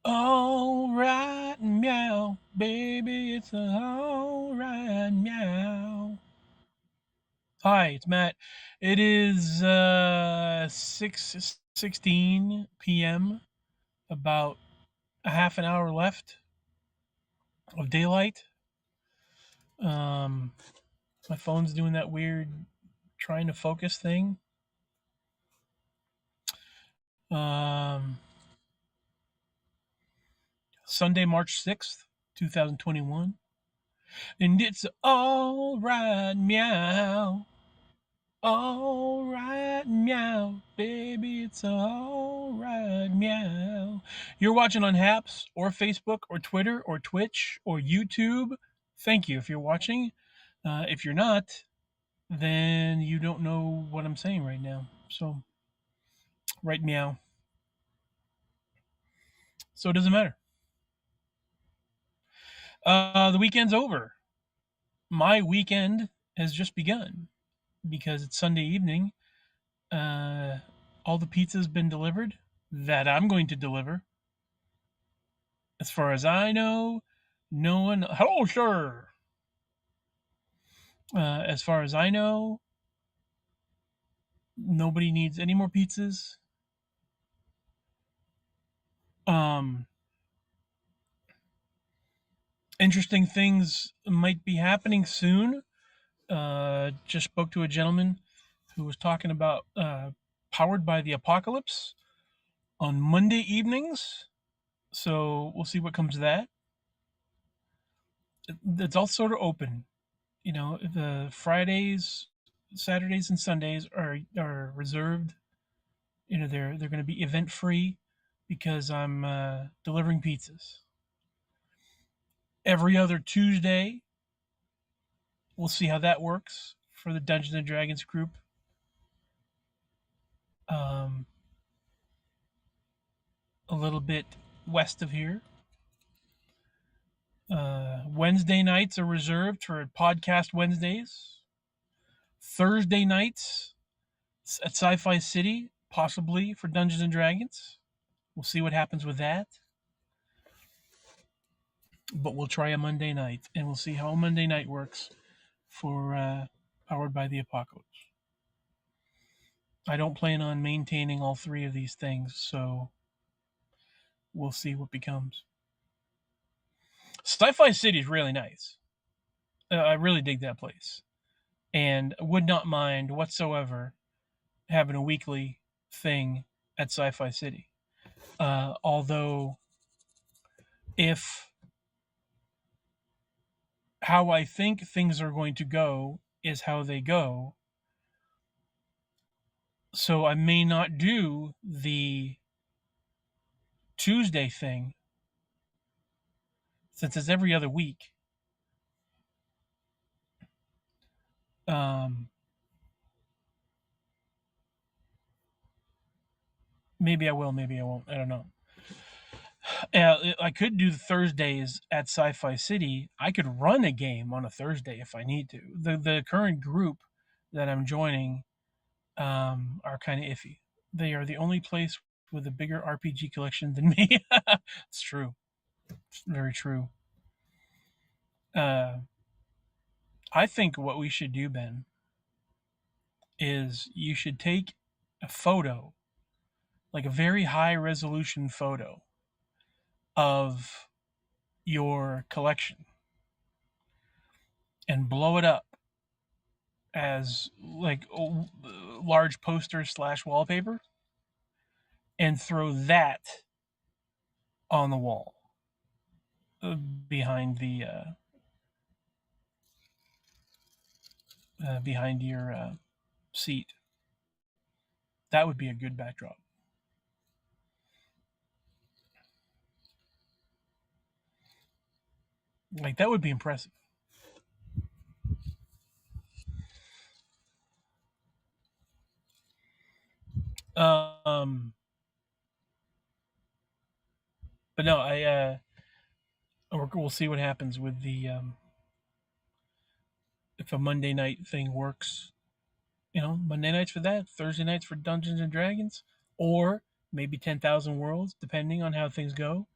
All right, meow, baby, it's all right, meow. Hi, it's Matt. It is 6:16 p.m. About a half an hour left of daylight. Um, my phone's doing that weird trying to focus thing. Um, Sunday, March 6th, 2021. And it's all right, meow. All right, meow, baby, it's all right, meow. You're watching on Haps or Facebook or Twitter or Twitch or YouTube. Thank you if you're watching. If you're not, then you don't know what I'm saying right now. So, right, meow. So it doesn't matter. The weekend's over. My weekend has just begun because it's Sunday evening. Uh, all the pizza's been delivered that I'm going to deliver. As far as I know, no one. Hello, sir. As far as I know, nobody needs any more pizzas. Um, Interesting things might be happening soon. Just spoke to a gentleman who was talking about Powered by the Apocalypse on Monday evenings. So we'll see what comes of that. It's all sort of open. You know, the Fridays, Saturdays, and Sundays are reserved. You know, they're going to be event free because I'm delivering pizzas. Every other Tuesday, we'll see how that works for the Dungeons and Dragons group. Um, a little bit west of here. Wednesday nights are reserved for podcast Wednesdays. Thursday nights at Sci-Fi City, possibly for Dungeons and Dragons. We'll see what happens with that. But we'll try a Monday night, and we'll see how a Monday night works for Powered by the Apocalypse. I don't plan on maintaining all three of these things, so we'll see what becomes. Sci-Fi City is really nice. I really dig that place, and would not mind whatsoever having a weekly thing at Sci-Fi City. Although, if how I think things are going to go is how they go, so I may not do the Tuesday thing since it's every other week. Um, Maybe I will, maybe I won't. I don't know. I could do the Thursdays at Sci-Fi City. I could run a game on a Thursday if I need to. The current group that I'm joining are kind of iffy. They are the only place with a bigger RPG collection than me. It's true. It's very true. Uh, I think what we should do, Ben, is you should take a photo, like a very high resolution photo of your collection and blow it up as like large posters slash wallpaper and throw that on the wall behind the behind your seat. That would be a good backdrop. Like that would be impressive. Um, but no, we'll see what happens with the if a Monday night thing works. You know, Monday nights for that, Thursday nights for Dungeons and Dragons, or maybe 10,000 Worlds, depending on how things go.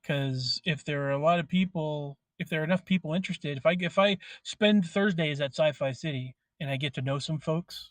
Because if there are a lot of people, if there are enough people interested, if I spend Thursdays at Sci-Fi City and I get to know some folks,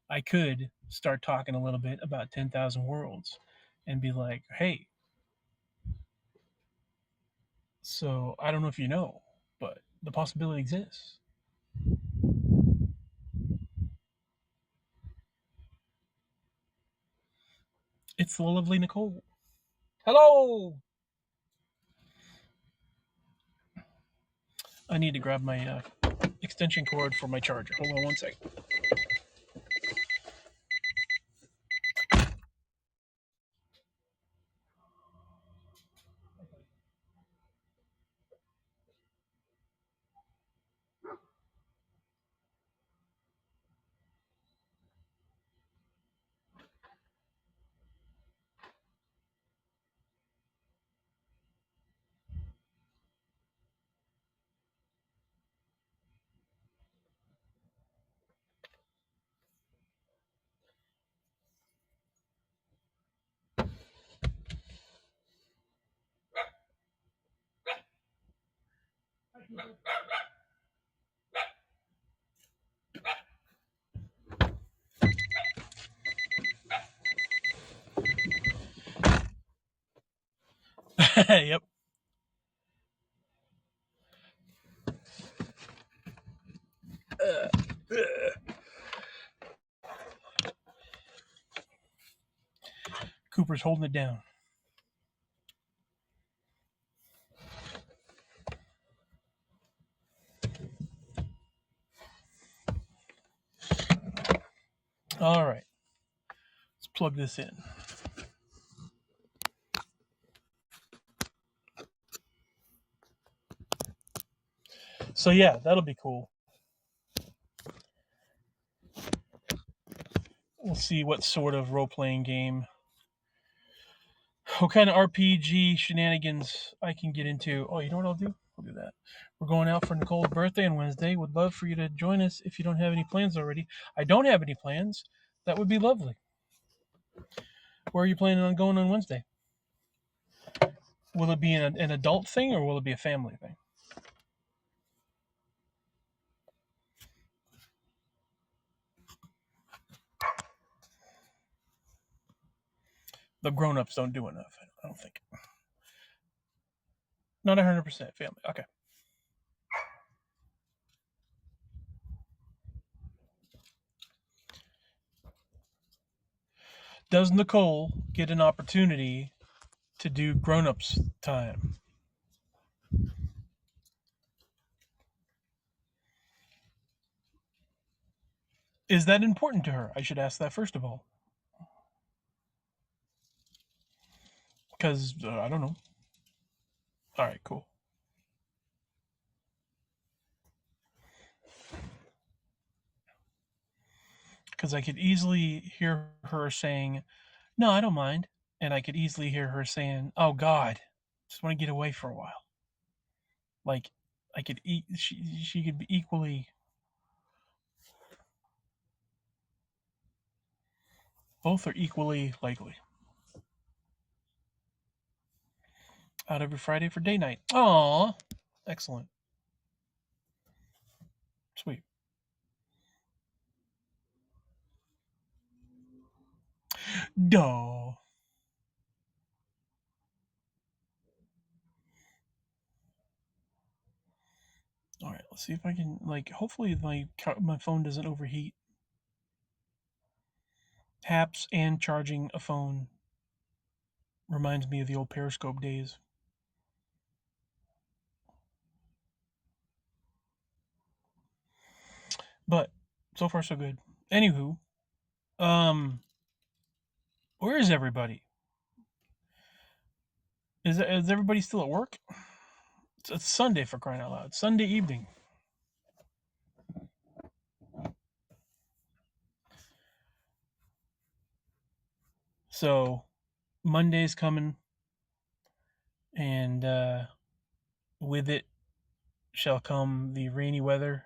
I could start talking a little bit about 10,000 Worlds and be like, hey, so I don't know if you know, but the possibility exists. It's the lovely Nicole. Hello. I need to grab my extension cord for my charger. Hold on one second. Yep. Cooper's holding it down. All right. Let's plug this in. So yeah, that'll be cool. We'll see what sort of role-playing game, what kind of RPG shenanigans I can get into. Oh, you know what I'll do? I'll do that. We're going out for Nicole's birthday on Wednesday. Would love for you to join us if you don't have any plans already. I don't have any plans. That would be lovely. Where are you planning on going on Wednesday? Will it be an adult thing or will it be a family thing? The grown-ups don't do enough, I don't think. Not 100% family. Okay. Does Nicole get an opportunity to do grown-ups time? Is that important to her? I should ask that first of all. Because I don't know. All right, cool. Because I could easily hear her saying, "No, I don't mind," and I could easily hear her saying, "Oh God, just want to get away for a while." Like, I could eat. She could be equally. Both are equally likely. Out every Friday for day night. Aw, excellent, sweet. Duh. All right, let's see if I can Hopefully, my phone doesn't overheat. Taps and charging a phone reminds me of the old Periscope days. But so far so good. Anywho, um, where is everybody? Is everybody still at work? It's Sunday, for crying out loud. Sunday evening. So Monday's coming, and with it shall come the rainy weather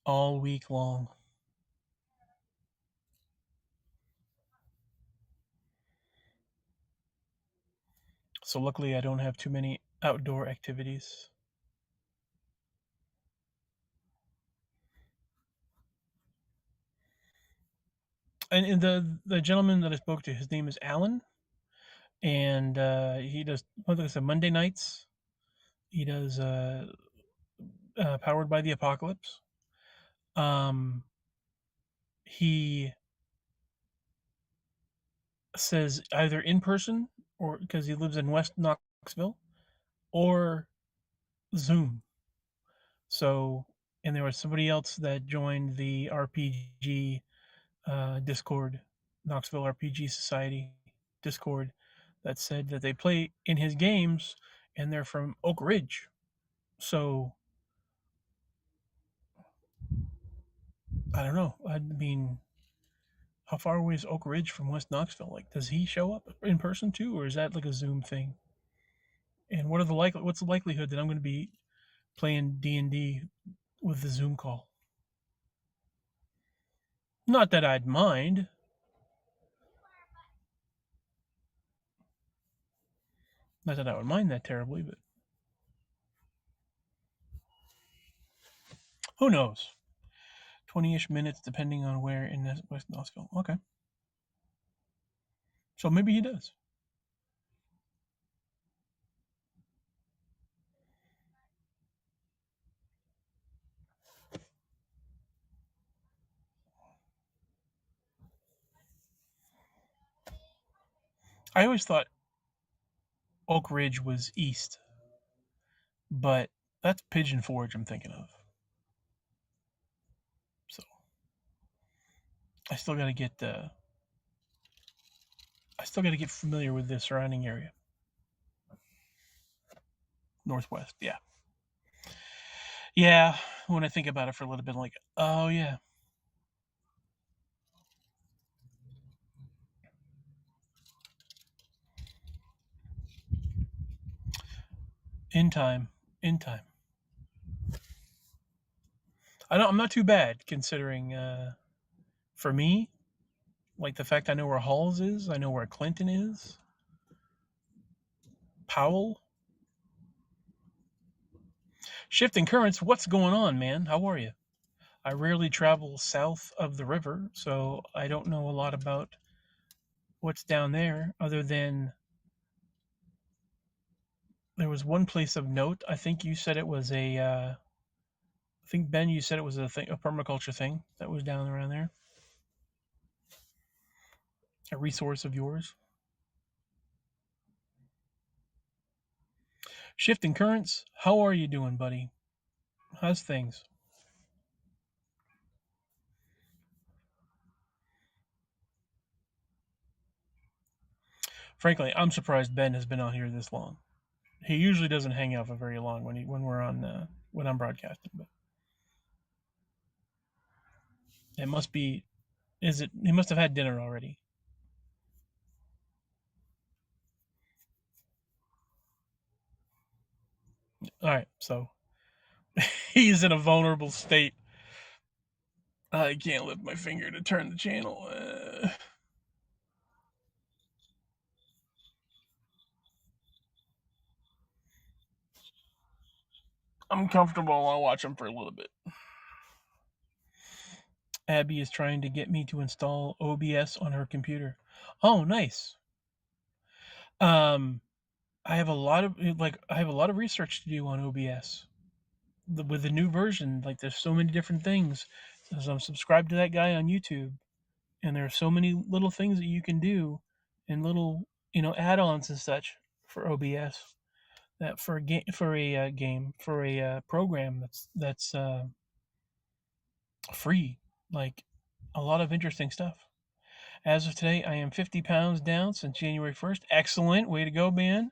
all week long. So luckily, I don't have too many outdoor activities. And the gentleman that I spoke to, his name is Alan, and he does, like I said, Monday nights. He does Powered by the Apocalypse. Um, he says either in person, or because he lives in West Knoxville, or Zoom. So, and there was somebody else that joined the RPG Discord, Knoxville RPG Society Discord, that said that they play in his games and they're from Oak Ridge. So, I don't know. I mean, how far away is Oak Ridge from West Knoxville? Like, does he show up in person too, or is that like a Zoom thing? And what's the likelihood that I'm going to be playing D&D with the Zoom call? Not that I'd mind. Not that I would mind that terribly, but who knows? 20-ish minutes, depending on where in West Knoxville. Okay, so maybe he does. I always thought Oak Ridge was east, but that's Pigeon Forge I'm thinking of. So I still got to get familiar with the surrounding area. Northwest, yeah, yeah. When I think about it for a little bit, I'm like, oh yeah, in time, in time. I'm not too bad considering. For me, like the fact I know where Halls is, I know where Clinton is, Powell. Shifting currents. What's going on, man? How are you? I rarely travel south of the river, so I don't know a lot about what's down there other than there was one place of note. I think you said it was I think Ben, you said it was a permaculture thing that was down around there, a resource of yours. Shifting currents. How are you doing, buddy? How's things? Frankly, I'm surprised Ben has been out here this long. He usually doesn't hang out for very long when we're on when I'm broadcasting, but it must be. Is it? He must have had dinner already. All right, so he's in a vulnerable state. I can't lift my finger to turn the channel. I'm comfortable. I'll watch him for a little bit. Abby is trying to get me to install OBS on her computer. Oh, nice. Um, I have a lot of research to do on OBS. With the new version, like there's so many different things. So I'm subscribed to that guy on YouTube, and there are so many little things that you can do, and little add-ons and such for OBS. That for a game for a program that's free, like a lot of interesting stuff. As of today, I am 50 pounds down since January 1st. Excellent, way to go, man.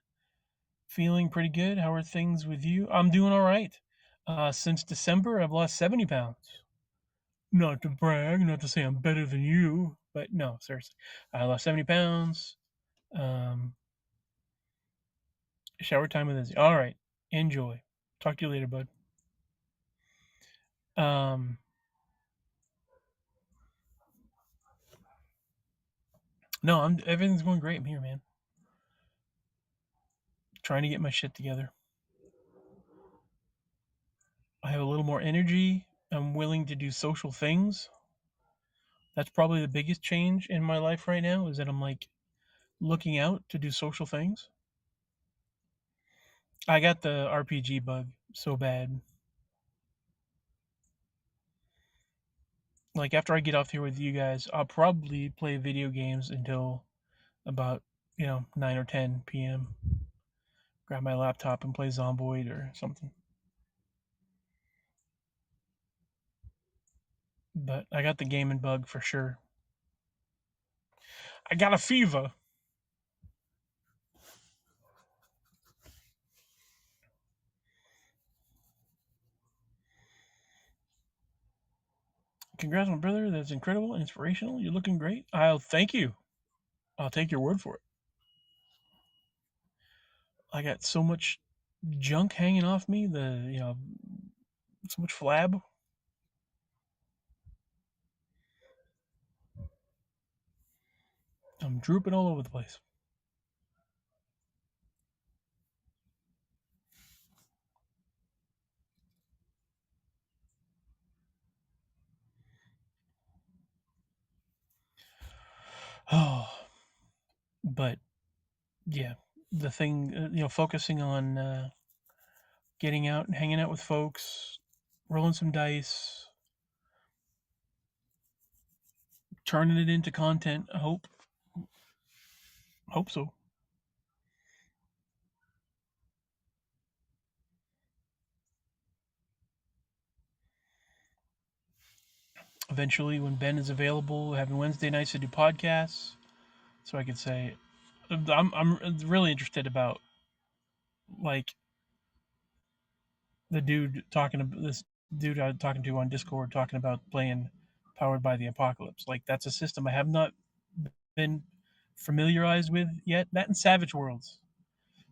Feeling pretty good. How are things with you? I'm doing all right. Since December, I've lost 70 pounds. Not to brag, not to say I'm better than you, but no, seriously, I lost 70 pounds. Um, Shower time with Izzy. All right, enjoy. Talk to you later, bud. Um, no, everything's going great. I'm here, man. trying to get my shit together. I have a little more energy. I'm willing to do social things. That's probably the biggest change in my life right now is that I'm like looking out to do social things. I got the RPG bug so bad. Like after I get off here with you guys, I'll probably play video games until about 9 or 10 p.m. Grab my laptop and play Zomboid or something. But I got the gaming bug for sure. I got a fever. Congrats, my brother. That's incredible, inspirational. You're looking great. I'll thank you. I'll take your word for it. I got so much junk hanging off me. So much flab. I'm drooping all over the place. Oh, but yeah, the thing, focusing on getting out and hanging out with folks, rolling some dice, turning it into content. I hope so. Eventually, when Ben is available, having Wednesday nights to do podcasts, so I could say, I'm really interested about like the dude talking to this dude I'm talking to on Discord talking about playing Powered by the Apocalypse. Like that's a system I have not been familiarized with yet. That and Savage Worlds.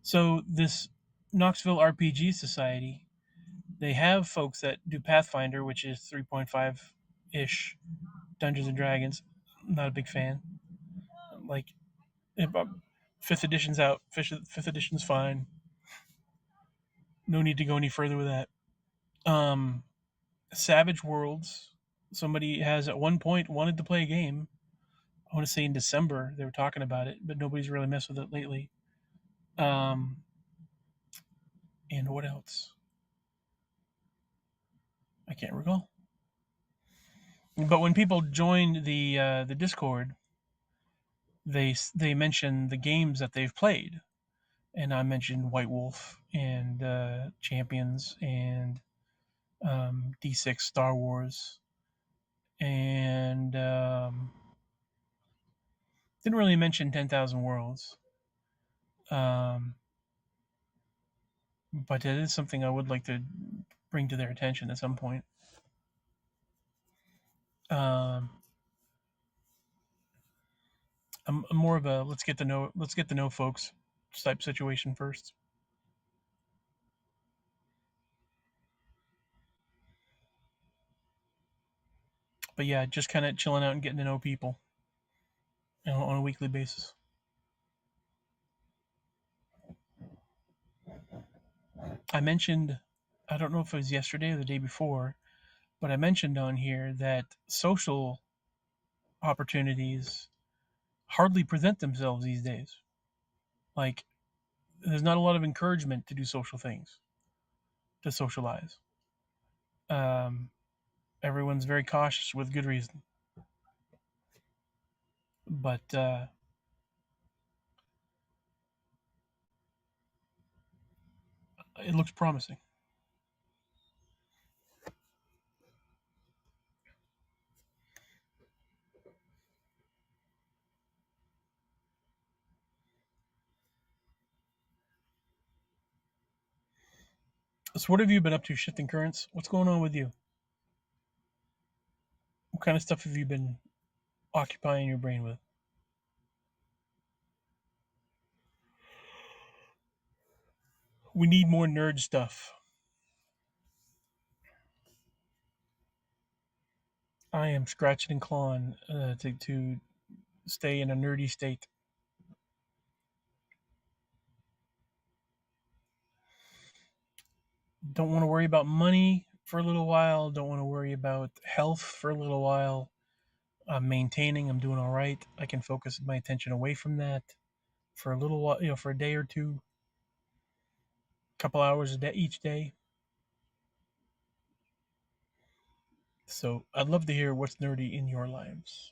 So this Knoxville RPG Society, they have folks that do Pathfinder, which is 3.5 ish Dungeons and Dragons. Not a big fan. Like if, fifth edition's out. Fifth edition's fine. No need to go any further with that. Um, Savage Worlds. Somebody has at one point wanted to play a game. I want to say in December they were talking about it, but nobody's really messed with it lately. Um, and what else? I can't recall. But when people joined the Discord, they mention the games that they've played, and I mentioned White Wolf and Champions and D6 Star Wars, and didn't really mention 10,000 Worlds. Um, but it is something I would like to bring to their attention at some point. Um, I'm more of a let's get to know folks type situation first. But yeah, just kind of chilling out and getting to know people on a weekly basis. I mentioned, I don't know if it was yesterday or the day before, but I mentioned on here that social opportunities hardly present themselves these days. Like, there's not a lot of encouragement to do social things, to socialize. Um, Everyone's very cautious with good reason. But it looks promising. So, what have you been up to, Shifting Currents? What's going on with you? What kind of stuff have you been occupying your brain with? We need more nerd stuff. I am scratching and clawing to stay in a nerdy state. Don't want to worry about money for a little while. Don't want to worry about health for a little while. I'm maintaining. I'm doing all right. I can focus my attention away from that for a little while, for a day or two, a couple hours a day each day. So I'd love to hear what's nerdy in your lives.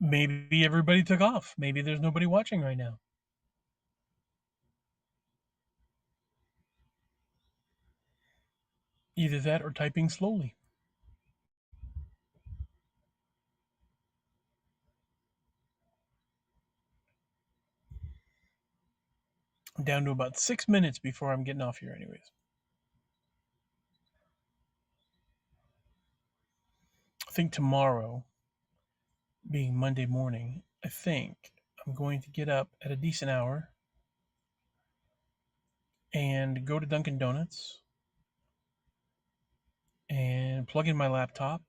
Maybe everybody took off. Maybe there's nobody watching right now. Either that or typing slowly. I'm down to about 6 minutes before I'm getting off here, anyways. I think tomorrow, being Monday morning, I think I'm going to get up at a decent hour and go to Dunkin' Donuts and plug in my laptop,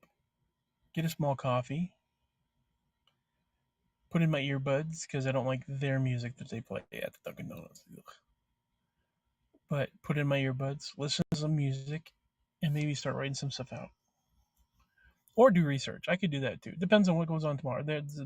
get a small coffee, put in my earbuds because I don't like their music that they play at the Dunkin' Donuts. But put in my earbuds, listen to some music, and maybe start writing some stuff out. Or do research. I could do that too. Depends on what goes on tomorrow. There's